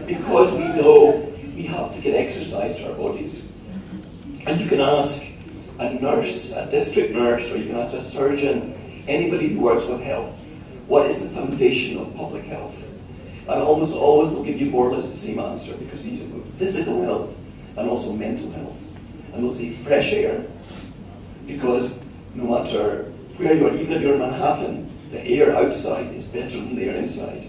because we know we have to get exercise to our bodies. And you can ask a nurse, a district nurse, or you can ask a surgeon, anybody who works with health, what is the foundation of public health? And almost always they'll give you more or less the same answer, because these are physical health and also mental health. And they'll say fresh air, because no matter where you are, even if you're in Manhattan, the air outside is better than the air inside.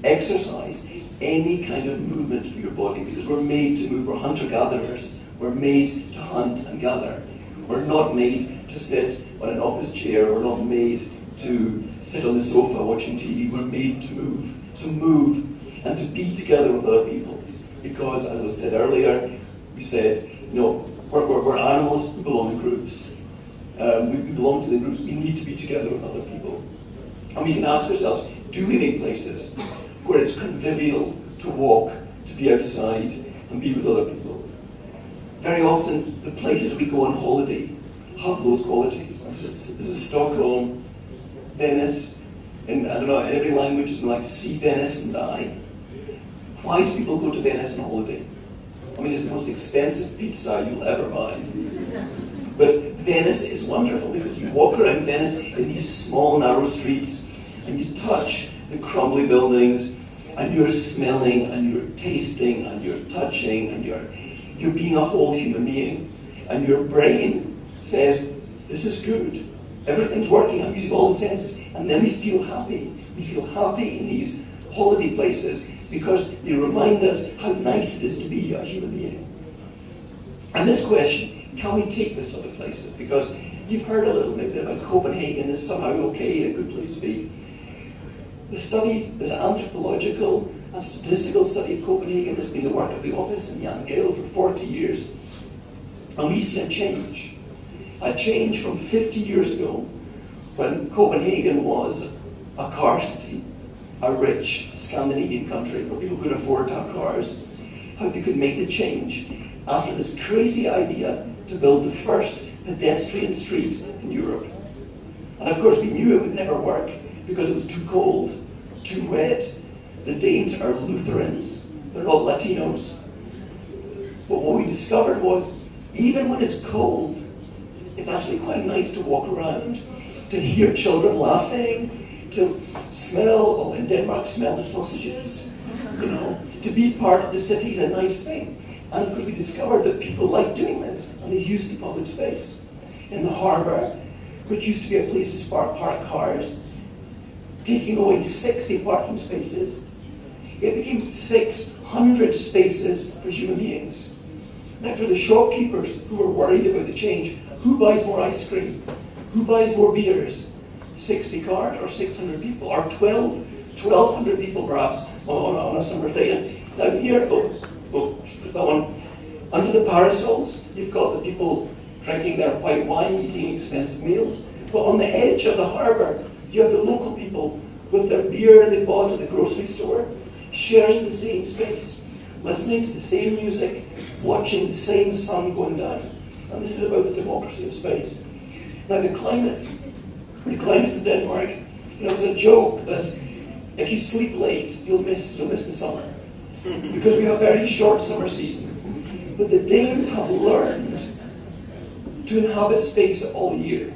Exercise, any kind of movement for your body, because we're made to move. We're hunter-gatherers. We're made to hunt and gather. We're not made to sit on an office chair. We're not made to sit on the sofa watching TV. We're made to move. So move, and to be together with other people. Because, as was said earlier, we said, you know, we're animals who belong in groups. We belong to the groups. We need to be together with other people. And we can ask ourselves, do we make places where it's convivial to walk, to be outside, and be with other people? Very often, the places we go on holiday have those qualities. This is Stockholm, Venice, and I don't know, in every language is like see Venice and die. Why do people go to Venice on holiday? I mean, it's the most expensive pizza you'll ever buy. But Venice is wonderful because you walk around Venice in these small, narrow streets, and you touch the crumbly buildings, and you're smelling, and you're tasting, and you're touching, and you're being a whole human being. And your brain says, this is good. Everything's working. I'm using all the senses. And then we feel happy. We feel happy in these holiday places because they remind us how nice it is to be a human being. And this question, can we take this to other places? Because you've heard a little bit about Copenhagen is somehow okay, a good place to be. The study, this anthropological and statistical study of Copenhagen has been the work of the office and Jan Gehl for 40 years. And we see a change from 50 years ago, when Copenhagen was a car city, a rich Scandinavian country where people could afford to have cars, how they could make the change after this crazy idea to build the first pedestrian street in Europe. And of course we knew it would never work because it was too cold, too wet. The Danes are Lutherans, they're not Latinos. But what we discovered was, even when it's cold, it's actually quite nice to walk around, to hear children laughing, to smell, well in Denmark, smell the sausages, you know. To be part of the city is a nice thing. And of course we discovered that people like doing this, and they use the public space. In the harbour, which used to be a place to park cars, taking away 60 parking spaces, it became 600 spaces for human beings. Now for the shopkeepers who were worried about the change, who buys more ice cream? Who buys more beers? 60 cars or 600 people? Or 1,200 people perhaps on a summer day? And down here, that one, under the parasols, you've got the people drinking their white wine, eating expensive meals. But on the edge of the harbour, you have the local people with their beer they bought at the grocery store, sharing the same space, listening to the same music, watching the same sun going down. And this is about the democracy of space. Now the climate in Denmark, you know, it's a joke that if you sleep late, you'll miss the summer. Because we have a very short summer season. But the Danes have learned to inhabit space all year.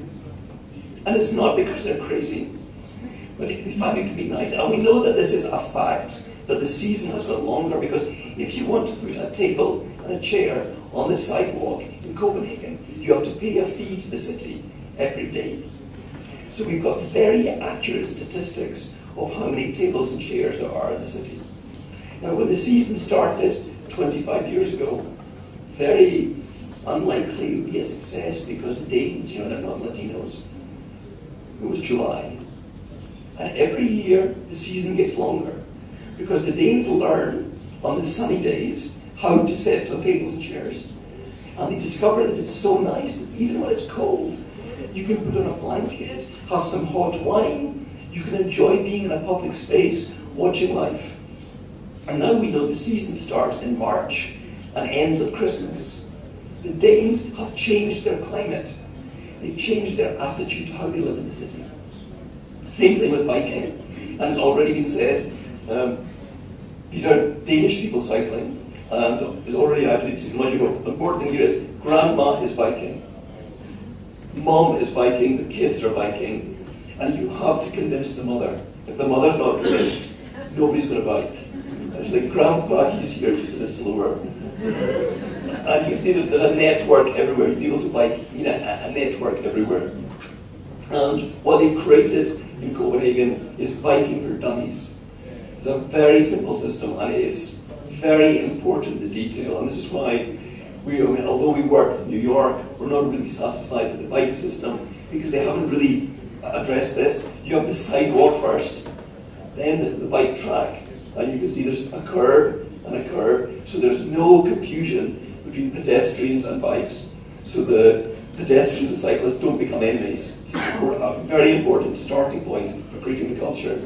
And it's not because they're crazy, but they find it to be nice. And we know that this is a fact, that the season has got longer, because if you want to put a table and a chair on the sidewalk in Copenhagen, you have to pay a fee to the city every day. So we've got very accurate statistics of how many tables and chairs there are in the city. Now when the season started 25 years ago, very unlikely it would be a success because the Danes, you know, they're not Latinos. It was July. And every year the season gets longer because the Danes learn on the sunny days how to set up tables and chairs. And they discover that it's so nice that even when it's cold, you can put on a blanket, have some hot wine, you can enjoy being in a public space, watching life. And now we know the season starts in March and ends at Christmas. The Danes have changed their climate. They've changed their attitude to how they live in the city. Same thing with biking. And it's already been said, These are Danish people cycling, and it's already actually psychological. The important thing here is grandma is biking, mom is biking, the kids are biking, and you have to convince the mother. If the mother's not convinced, nobody's going to bike. And it's like, grandpa, he's here just a bit slower. And you can see there's a network everywhere. You'll be able to bike, you know, a network everywhere. And what they've created in Copenhagen is biking for dummies. It's a very simple system, and it's very important, the detail. And this is why although we work in New York, we're not really satisfied with the bike system because they haven't really addressed this. You have the sidewalk first, then the bike track, and you can see there's a curb and a curb, so there's no confusion between pedestrians and bikes. So the pedestrians and cyclists don't become enemies. It's a very important starting point for creating the culture.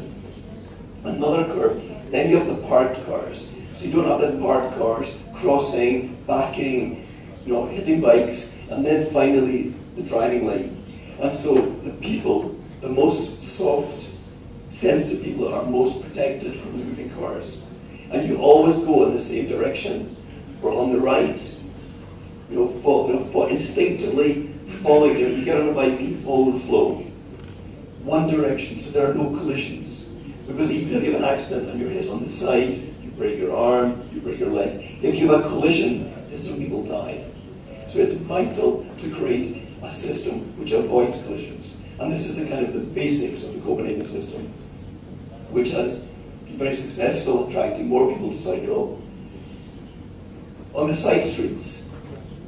Another curve, then you have the parked cars. So you don't have the parked cars crossing, backing, you know, hitting bikes, and then finally the driving lane. And so the people, the most soft, sensitive people are most protected from the moving cars. And you always go in the same direction. We're on the right, instinctively following, you get on a bike and you follow the flow. One direction, so there are no collisions. Because even if you have an accident and you're hit on the side, you break your arm, you break your leg. If you have a collision, this is when people die. So it's vital to create a system which avoids collisions. And this is the kind of the basics of the Copenhagen system, which has been very successful, attracting more people to cycle. On the side streets,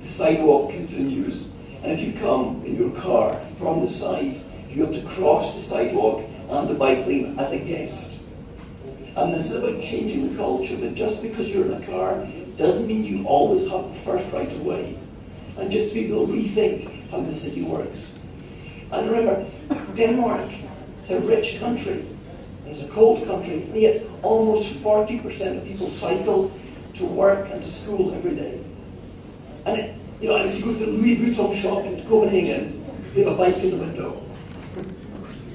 the sidewalk continues, and if you come in your car from the side, you have to cross the sidewalk and the bike lane as a guest. And this is about changing the culture, that just because you're in a car doesn't mean you always have the first right of way. And just people rethink how the city works. And remember, Denmark is a rich country, and it's a cold country, and yet almost 40% of people cycle to work and to school every day. And and if you go to the Louis Vuitton shop in Copenhagen, they have a bike in the window.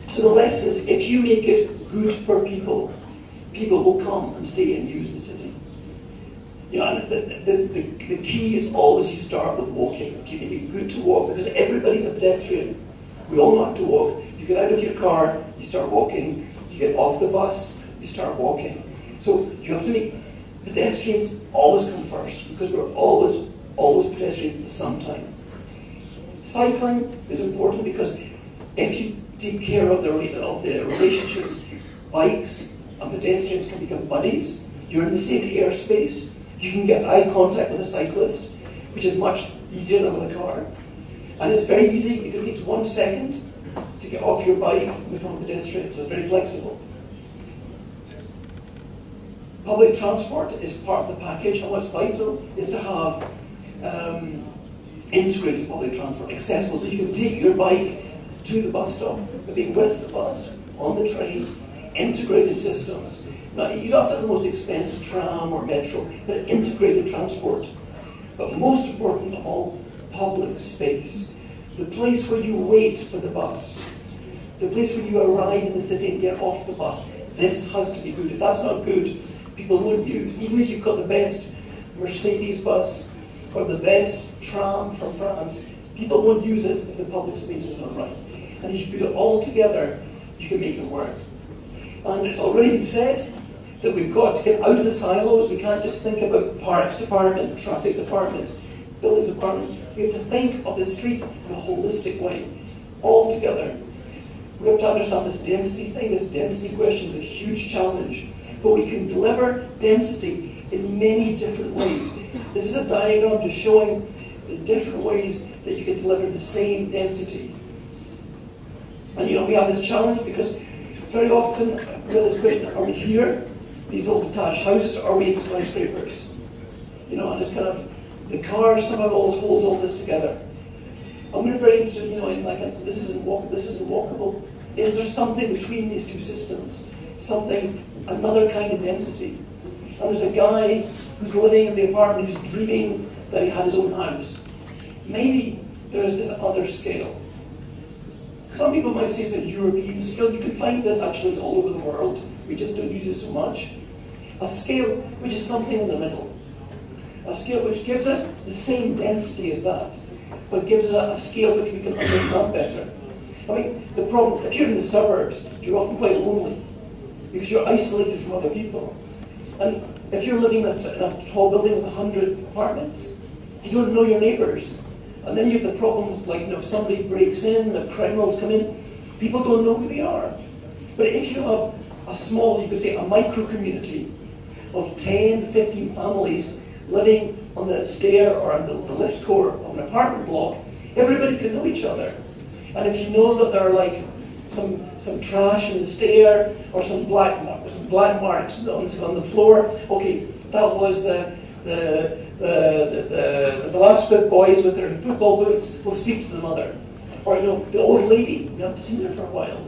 So the lesson is, if you make it good for people, people will come and stay and use the city. And the key is always you start with walking. You make it good to walk, because everybody's a pedestrian. We all know how to walk. You get out of your car, you start walking. You get off the bus, you start walking. So you have to make pedestrians always come first, because we're always pedestrians at some time. Cycling is important because if you take care of the relationships, bikes and pedestrians can become buddies. You're in the same airspace. You can get eye contact with a cyclist, which is much easier than with a car. And it's very easy. It takes 1 second to get off your bike and become a pedestrian, so it's very flexible. Public transport is part of the package, and what's vital is to have integrated public transport, accessible, so you can take your bike to the bus stop, but being with the bus, on the train, integrated systems. Now, you don't have to have the most expensive tram or metro, but integrated transport. But most important of all, public space. The place where you wait for the bus. The place where you arrive in the city and get off the bus. This has to be good. If that's not good, people won't use. Even if you've got the best Mercedes bus or the best tram from France, people won't use it if the public space is not right. And if you put it all together, you can make it work. And it's already been said that we've got to get out of the silos. We can't just think about parks department, traffic department, buildings department. We have to think of the street in a holistic way, all together. We have to understand this density thing. This density question is a huge challenge. But we can deliver density in many different ways. This is a diagram just showing the different ways that you can deliver the same density. And we have this challenge because very often we have this question, are we here, these little detached houses, or are we in skyscrapers? And it's kind of, the car somehow always holds all this together. And we're very interested, in like, this isn't walkable. Is there something between these two systems? Another kind of density? And there's a guy who's living in the apartment who's dreaming that he had his own house. Maybe there's this other scale. Some people might say it's a European scale. You can find this actually all over the world. We just don't use it so much. A scale which is something in the middle. A scale which gives us the same density as that, but gives us a scale which we can understand better. I mean, the problem, if you're in the suburbs, you're often quite lonely, because you're isolated from other people. And if you're living in a tall building with 100 apartments, you don't know your neighbours. And then you have the problem, like, if somebody breaks in, if criminals come in, people don't know who they are. But if you have a small, you could say a micro-community of 10, 15 families living on the stair or on the lift core of an apartment block, everybody can know each other. And if you know that there are like some trash in the stair or some black marks on the floor, okay, that was the Velasquez boys with their football boots will speak to the mother. Or, the old lady, we haven't seen her for a while.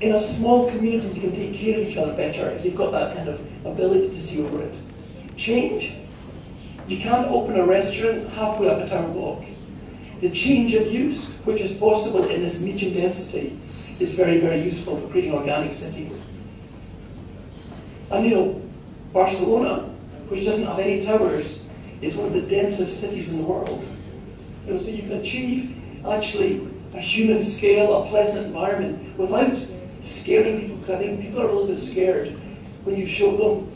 In a small community, you can take care of each other better if you've got that kind of ability to see over it. Change. You can't open a restaurant halfway up a town block. The change of use, which is possible in this medium density, is very, very useful for creating organic cities. And Barcelona, which doesn't have any towers, is one of the densest cities in the world. So you can achieve actually a human scale, a pleasant environment, without scaring people, because I think people are a little bit scared when you show them,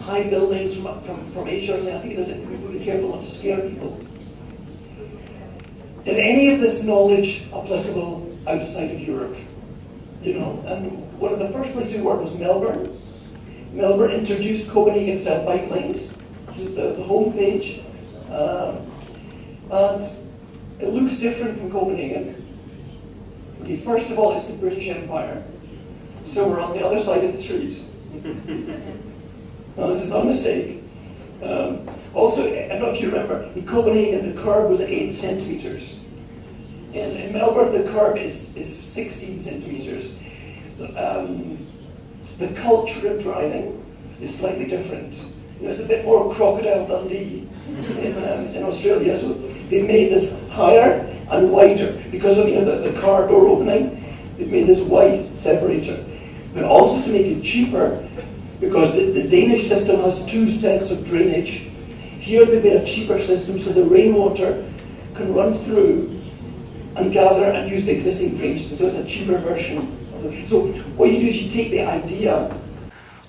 high buildings from Asia or something. I think it's we have to be careful not to scare people. Is any of this knowledge applicable outside of Europe? And one of the first places we worked was Melbourne. Melbourne introduced Copenhagen-style bike lanes. This is the home page. And it looks different from Copenhagen. Okay, first of all, it's the British Empire. So we're on the other side of the street. No, this is not a mistake. Also, I don't know if you remember, in Copenhagen, the curb was 8 centimeters. In Melbourne, the curb is 16 centimeters. The culture of driving is slightly different. It's a bit more Crocodile Dundee in Australia. So they made this higher and wider because of the car door opening. They've made this wide separator, but also to make it cheaper, because the Danish system has 2 sets of drainage. Here they've made a cheaper system so the rainwater can run through and gather and use the existing drainage. So it's a cheaper version of it. So what you do is you take the idea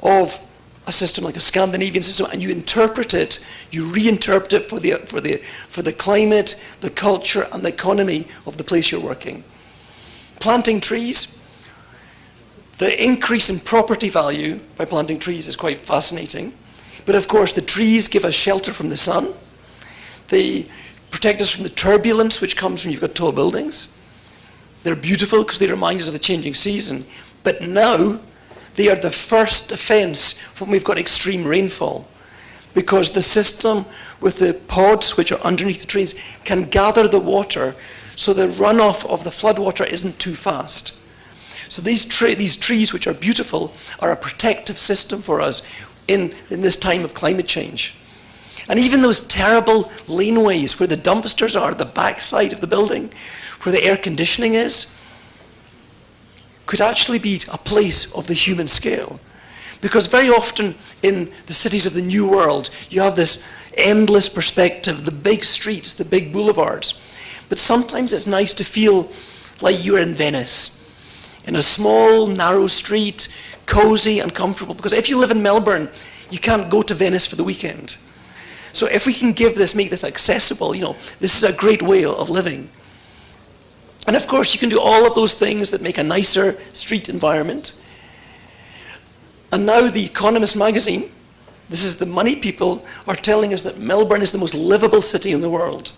of a system like a Scandinavian system and you interpret it, you reinterpret it for the climate, the culture and the economy of the place you're working. Planting trees. The increase in property value by planting trees is quite fascinating. But of course, the trees give us shelter from the sun. They protect us from the turbulence which comes when you've got tall buildings. They're beautiful because they remind us of the changing season. But now, they are the first defense when we've got extreme rainfall, because the system with the pods which are underneath the trees can gather the water so the runoff of the floodwater isn't too fast. So these trees, which are beautiful, are a protective system for us in this time of climate change. And even those terrible laneways where the dumpsters are, the backside of the building, where the air conditioning is, could actually be a place of the human scale. Because very often in the cities of the New World, you have this endless perspective, the big streets, the big boulevards. But sometimes it's nice to feel like you're in Venice, in a small, narrow street, cozy and comfortable. Because if you live in Melbourne, you can't go to Venice for the weekend. So if we can make this accessible, this is a great way of living. And of course, you can do all of those things that make a nicer street environment. And now the Economist magazine, this is the money people, are telling us that Melbourne is the most livable city in the world.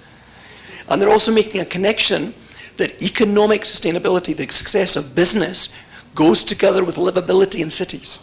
And they're also making a connection that economic sustainability, the success of business, goes together with livability in cities.